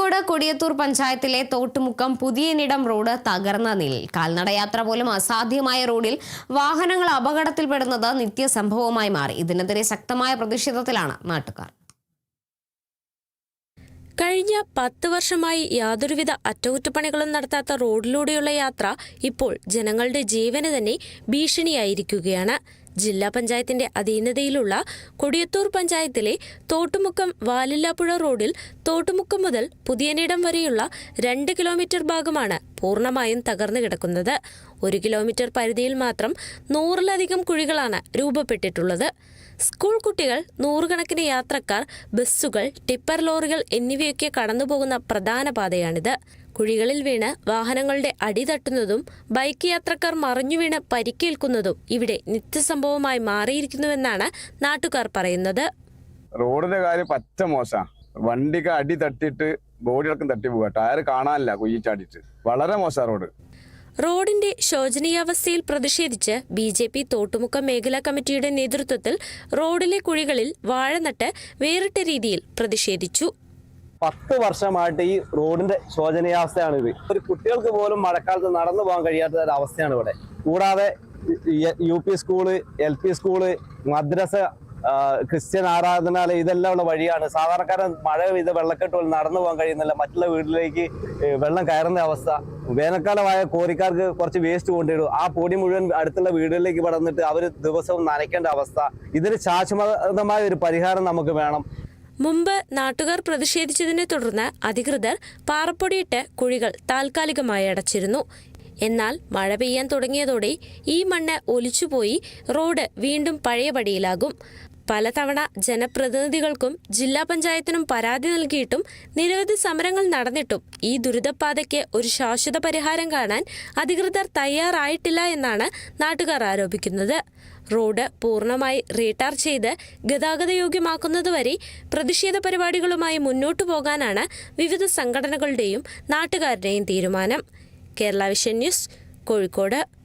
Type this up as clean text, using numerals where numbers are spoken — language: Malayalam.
കോഴിക്കോട് കൊടിയത്തൂർ പഞ്ചായത്തിലെ തോട്ടുമുക്കം പുതിയനിടം റോഡ് തകർന്ന നിലയിൽ. കാൽനടയാത്ര പോലും അസാധ്യമായ റോഡിൽ വാഹനങ്ങൾ അപകടത്തിൽപ്പെടുന്നത് നിത്യസംഭവമായി മാറി. ഇതിനെതിരെ ശക്തമായ പ്രതിഷേധത്തിലാണ് നാട്ടുകാർ. കഴിഞ്ഞ 10 വർഷമായി യാതൊരുവിധ അറ്റകുറ്റപ്പണികളും നടത്താത്ത റോഡിലൂടെയുള്ള യാത്ര ഇപ്പോൾ ജനങ്ങളുടെ ജീവന് തന്നെ ഭീഷണിയായിരിക്കുകയാണ്. ജില്ലാ പഞ്ചായത്തിന്റെ അധീനതയിലുള്ള കൊടിയത്തൂർ പഞ്ചായത്തിലെ തോട്ടുമുക്കം വാലില്ലാപ്പുഴ റോഡിൽ തോട്ടുമുക്കം മുതൽ പുതിയനിടം വരെയുള്ള 2 കിലോമീറ്റർ ഭാഗമാണ് പൂർണ്ണമായും തകർന്നു കിടക്കുന്നത്. 1 കിലോമീറ്റർ പരിധിയിൽ മാത്രം 100-ലധികം കുഴികളാണ് രൂപപ്പെട്ടിട്ടുള്ളത്. സ്കൂൾ കുട്ടികൾ, നൂറുകണക്കിന് യാത്രക്കാർ, ബസ്സുകൾ, ടിപ്പർ ലോറികൾ എന്നിവയൊക്കെ കടന്നുപോകുന്ന പ്രധാന പാതയാണിത്. കുഴികളിൽ വീണ് വാഹനങ്ങളുടെ അടിതട്ടുന്നതും ബൈക്ക് യാത്രക്കാർ മറിഞ്ഞു വീണ് പരിക്കേൽക്കുന്നതും ഇവിടെ നിത്യസംഭവമായി മാറിയിരിക്കുന്നുവെന്നാണ് നാട്ടുകാർ പറയുന്നത്. റോഡിന്റെ കാര്യം പറ്റ മോശം. വണ്ടിക്ക് അടി തട്ടിയിട്ട് ബോഡികൾക്കും തട്ടി പോവുക, ടയർ കാണാനില്ല, കുഴിച്ചാടിയിട്ട് വളരെ മോശം റോഡ്. റോഡിന്റെ ശോചനീയാവസ്ഥയിൽ പ്രതിഷേധിച്ച് BJP തോട്ടുമുക്കം മേഖലാ കമ്മിറ്റിയുടെ നേതൃത്വത്തിൽ റോഡിലെ കുഴികളിൽ വാഴ നട്ട് വേറിട്ട രീതിയിൽ പ്രതിഷേധിച്ചു. 10 വർഷമായിട്ട് ഈ റോഡിന്റെ ശോചനീയാവസ്ഥയാണ് ഇത്. ഒരു കുട്ടികൾക്ക് പോലും മഴക്കാലത്ത് നടന്നു പോകാൻ കഴിയാത്ത ഒരു അവസ്ഥയാണ് ഇവിടെ. കൂടാതെ UP സ്കൂള്, LP സ്കൂള്, മദ്രസ, ക്രിസ്ത്യൻ ആരാധനാലയം ഇതെല്ലാം ഉള്ള വഴിയാണ്. സാധാരണക്കാരൻ മഴ പെയ്ത വെള്ളക്കെട്ട് പോലും നടന്നു പോകാൻ കഴിയുന്നില്ല. മറ്റുള്ള വീട്ടിലേക്ക് വെള്ളം കയറുന്ന അവസ്ഥ. വേനൽക്കാലമായ കോറിക്കാർക്ക് കുറച്ച് വേസ്റ്റ് കൊണ്ടിടും. ആ പൊടി മുഴുവൻ അടുത്തുള്ള വീടുകളിലേക്ക് പടർന്നിട്ട് അവർ ദിവസവും നനയ്ക്കേണ്ട അവസ്ഥ. ഇതിന് ശാശ്വതമായ ഒരു പരിഹാരം നമുക്ക് വേണം. മുമ്പ് നാട്ടുകാർ പ്രതിഷേധിച്ചതിനെ തുടർന്ന് അധികൃതർ പാറപ്പൊടിയിട്ട് കുഴികൾ താൽക്കാലികമായി അടച്ചിരുന്നു. എന്നാൽ മഴ പെയ്യാൻ തുടങ്ങിയതോടെ ഈ മണ്ണ് ഒലിച്ചുപോയി റോഡ് വീണ്ടും പഴയപടിയിലാകും. പലതവണ ജനപ്രതിനിധികൾക്കും ജില്ലാ പഞ്ചായത്തിനും പരാതി നൽകിയിട്ടും നിരവധി സമരങ്ങൾ നടന്നിട്ടും ഈ ദുരിതപാതയ്ക്ക് ഒരു ശാശ്വത പരിഹാരം കാണാൻ അധികൃതർ തയ്യാറായിട്ടില്ല എന്നാണ് നാട്ടുകാർ ആരോപിക്കുന്നത്. റോഡ് പൂർണ്ണമായി റീടാർ ചെയ്ത് ഗതാഗതയോഗ്യമാക്കുന്നതുവരെ പ്രതിഷേധ പരിപാടികളുമായി മുന്നോട്ടു പോകാനാണ് വിവിധ സംഘടനകളുടെയും നാട്ടുകാരുടെയും തീരുമാനം. Kerala vision news, Kozhikode.